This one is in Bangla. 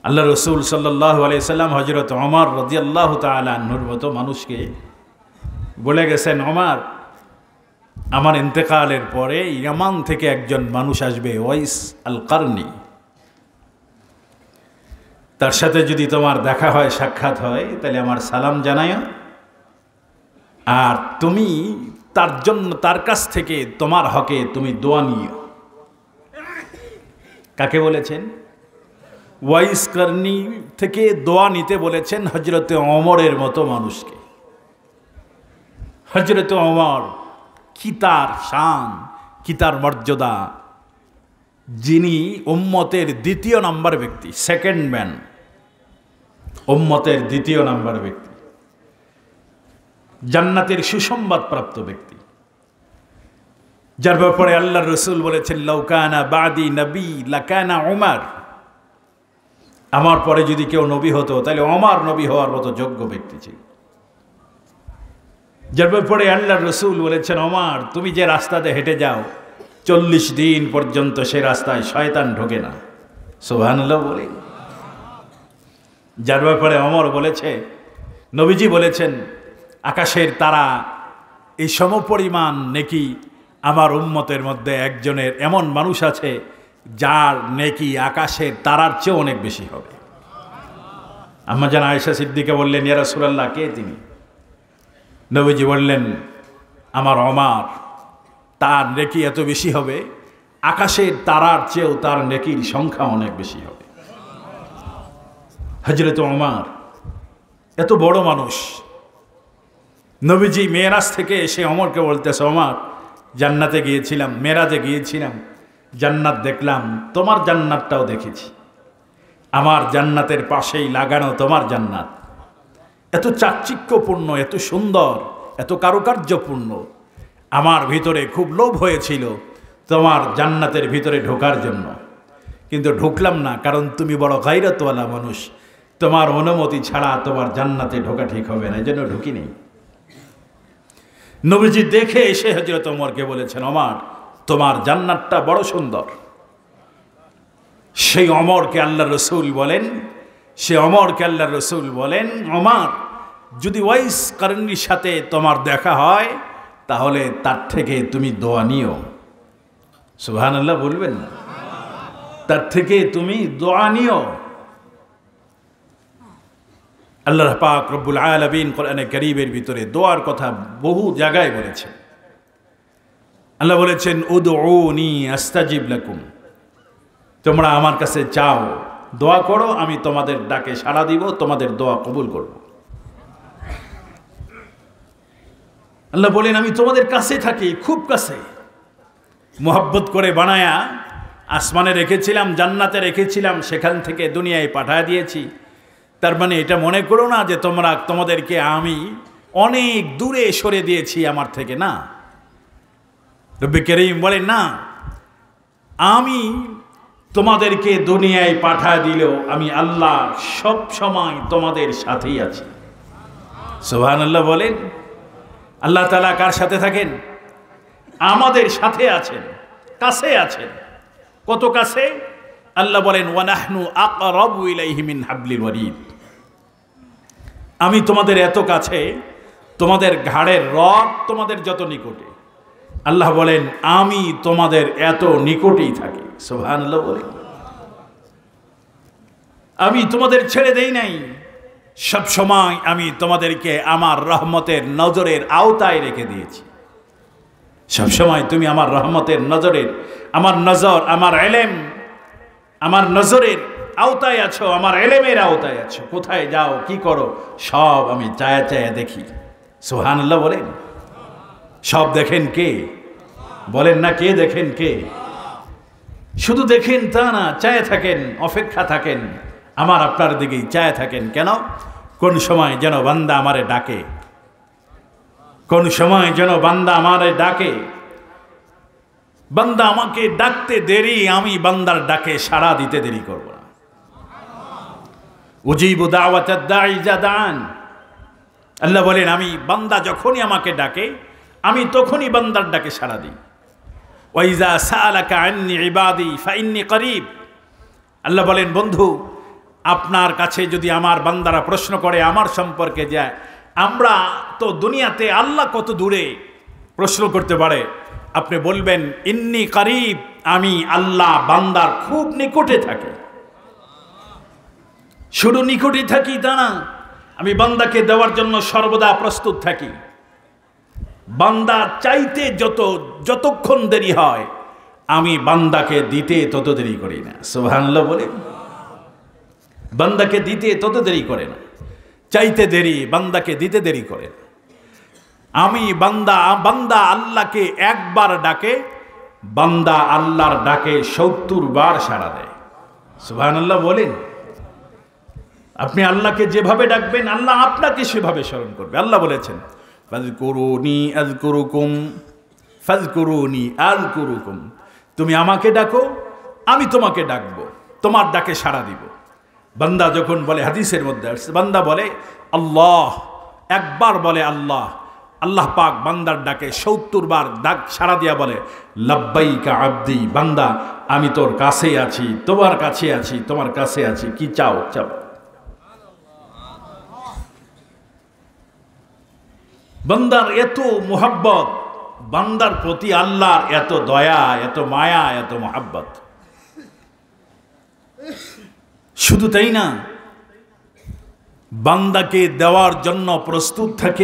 আল্লাহ রসুল সাল্লাল্লাহু আলাইহি সাল্লাম হযরত ওমর রাদিয়াল্লাহু তাআলা আনহুর মতো মানুষকে বলে গেছেন, ওমর, আমার ইন্তেকালের পরে ইয়ামান থেকে একজন মানুষ আসবে, ওয়াইস আল কারনি। তার সাথে যদি তোমার দেখা হয়, সাক্ষাৎ হয়, তাহলে আমার সালাম জানায়ো। আর তুমি তার জন্য, তার কাছ থেকে তোমার হকে তুমি দোয়া নিও। কাকে বলেছেন? ওয়াইস কারনি থেকে দোয়া নিতে বলেছেন হযরতে ওমরের মতো মানুষকে। হযরতে ওমর, কি তার শান, কি তার মর্যাদা! যিনি উম্মতের দ্বিতীয় নাম্বার ব্যক্তি, সেকেন্ড ম্যান, উম্মতের দ্বিতীয় নাম্বার ব্যক্তি, জান্নাতের সুসংবাদ প্রাপ্ত ব্যক্তি, যার ব্যাপারে আল্লাহর রাসূল বলেছেন, লাউ কানা বাদি নবী লাকানা উমর। আমার পরে যদি কেউ নবী হতো তাহলে ওমর নবী হওয়ার মতো যোগ্য ব্যক্তি ছিল। যার ব্যাপারে আল্লাহর রাসূল বলেছেন, ওমর, তুমি যে রাস্তাতে হেঁটে যাও 40 দিন পর্যন্ত সে রাস্তায় শয়তান ঢোকে না। সুবহানাল্লাহ বলে। যার ব্যাপারে ওমর বলেছে, নবীজি বলেছেন, আকাশের তারা এই সমপরিমাণ নেকি আমার উম্মতের মধ্যে একজনের এমন মানুষ আছে যার নেকি আকাশের তারার চেয়ে অনেক বেশি হবে। আম্মা জান আয়েশা সিদ্দিকা বললেন, ইয়া রাসূলুল্লাহ, কে তিনি? নবীজি বললেন, আমার ওমর, তার নেকি এত বেশি হবে আকাশের তারার চেয়েও তার নেকির সংখ্যা অনেক বেশি হবে। হযরত ওমর এত বড় মানুষ। নবীজি মেরাজ থেকে এসে ওমরকে বলতেছে, ওমর, জান্নাতে গিয়েছিলাম, মেরাজে গিয়েছিলাম, জান্নাত দেখলাম, তোমার জান্নাতটাও দেখেছি। আমার জান্নাতের পাশেই লাগানো তোমার জান্নাত এত চাকচিক্যপূর্ণ, এত সুন্দর, এত কারুকার্যপূর্ণ। আমার ভিতরে খুব লোভ হয়েছিল তোমার জান্নাতের ভিতরে ঢোকার জন্য, কিন্তু ঢুকলাম না, কারণ তুমি বড় গায়রতওয়ালা মানুষ, তোমার অনুমতি ছাড়া তোমার জান্নাতে ঢোকা ঠিক হবে না, এই জন্য ঢুকিনি। নবীজি দেখে এসে হযরত ওমরকে বলেছেন, ওমর, তোমার জান্নাতটা বড় সুন্দর। সেই ওমরকে আল্লাহর রাসূল বলেন, ওমর, যদি ওয়াইস কারনির সাথে তোমার দেখা হয় তাহলে তার থেকে তুমি দোয়া নিও। সুবহানাল্লাহ বলবেন না? তার থেকে তুমি দোয়া নিও। আল্লাহ পাক রব্বুল আলামিন কোরআনে কারীমের ভিতরে দোয়ার কথা বহু জায়গায় বলেছেন। আল্লাহ বলেছেন, উদউনি আস্তাজিব লাকুম, তোমরা আমার কাছে চাও, দোয়া করো, আমি তোমাদের ডাকে সাড়া দিব, তোমাদের দোয়া কবুল করব। আল্লাহ বলেন, আমি তোমাদের কাছে থাকি, খুব কাছে, মোহাব্বত করে বানায়া আসমানে রেখেছিলাম, জান্নাতে রেখেছিলাম, সেখান থেকে দুনিয়ায় পাঠায় দিয়েছি। তার মানে এটা মনে করো না যে তোমাদেরকে আমি অনেক দূরে সরে দিয়েছি আমার থেকে, না। রব্বি করিম বলেন, না, আমি তোমাদেরকে দুনিয়ায় পাঠায় দিলেও আমি আল্লাহ সব সময় তোমাদের সাথেই আছি। সুবহানাল্লাহ বলেন। আল্লাহ তাআলা কার সাথে থাকেন? আমাদের সাথে আছেন, কাছে আছেন। কত কাছে? আল্লাহ বলেন, ওয়া নাহনু আকরাবু ইলাইহি মিন হাবলিল ওয়ারিদ, আমি তোমাদের এত কাছে, তোমাদের ঘাড়ের রগ তোমাদের যত নিকটে, আল্লাহ বলেন আমি তোমাদের এত নিকটেই থাকি। সুবহানাল্লাহ বলেন। আমি তোমাদের ছেড়ে দেই নাই, সব সময় আমি তোমাদেরকে আমার রহমতের নজরের আওতায় রেখে দিয়েছি। সব সময় তুমি আমার রহমতের নজরের, আমার নজর, আমার ইলম, আমার নজরের আওতায় আছো, আমার ইলমের আওতায় আছো। কোথায় যাও, কি করো, সব আমি চায়া চায়া দেখি। সুবহানাল্লাহ বলেন। সব দেখেন কে? বলেন না, কে দেখেন? কে? শুধু দেখেন তা না, চায়ে থাকেন, অপেক্ষা থাকেন, আমার আপনার দিকেই চায়ে থাকেন। কেন? কোন সময় যেন বান্দা আমারে ডাকে, কোন সময় যেন বান্দা আমারে ডাকে। বান্দা আমাকে ডাকতে দেরি, আমি বান্দার ডাকে সাড়া দিতে দেরি করব না। উজিবু দাওয়াতাদ দাঈ ইযা দাআন, আল্লাহ বলেন আমি বান্দা যখনই আমাকে ডাকে আমি তখনই বান্দার ডাকে সাড়া দিই। ওয়া ইযা সাআলাকা আন্নী ইবাদি ফাইন্নী করিব, আল্লাহ বলেন বন্ধু আপনার কাছে যদি আমার বান্দারা প্রশ্ন করে আমার সম্পর্কে যায়, আমরা তো দুনিয়াতে আল্লাহ কত দূরে প্রশ্ন করতে পারে, আপনি বলবেন ইন্নী কারিব, আমি আল্লাহ বান্দার খুব নিকটে থাকি। শুধু নিকটে থাকি তা না, আমি বান্দাকে দেওয়ার জন্য সর্বদা প্রস্তুত থাকি। বান্দা চাইতে যতক্ষণ দেরি হয়, আমি বান্দাকে দিতে তত দেরি করি না। সুবহানাল্লাহ বলে, বান্দাকে দিতে তত দেরি করে না। চাইতে দেরি, বান্দাকে দিতে দেরি করে না। আমি বান্দা আল্লাহকে একবার ডাকে, বান্দা আল্লাহর ডাকে ৭০ বার সাড়া দেয়। সুবহানাল্লাহ বলেন। আপনি আল্লাহকে যেভাবে ডাকবেন, আল্লাহ আপনাকে সেভাবে স্মরণ করবে। আল্লাহ বলেছেন ফাযকুরুনি আযকুরুকুম, ফাযকুরুনি আযকুরুকুম। তুমি আমাকে ডাকো, আমি তোমাকে ডাকবো, তোমার ডাকে সাড়া দিব। বান্দা যখন বলে, হাদিসের মধ্যে আসছে, বান্দা বলে আল্লাহ, একবার বলে আল্লাহ, আল্লাহ পাক বান্দার ডাকে ৭০ বার ডাক সাড়া দিয়া বলে লাব্বাইকা আব্দি, বান্দা আমি তোর কাছে আছি, তোমার কাছে আছি, তোমার কাছে আছি, কি চাও চাও। বান্দার এত মুহাব্বত, বান্দার প্রতি আল্লাহর এত দয়া, এত মায়া, এত মুহাব্বত। শুধু তাই না, বান্দাকে দেওয়ার জন্য প্রস্তুত থাকে।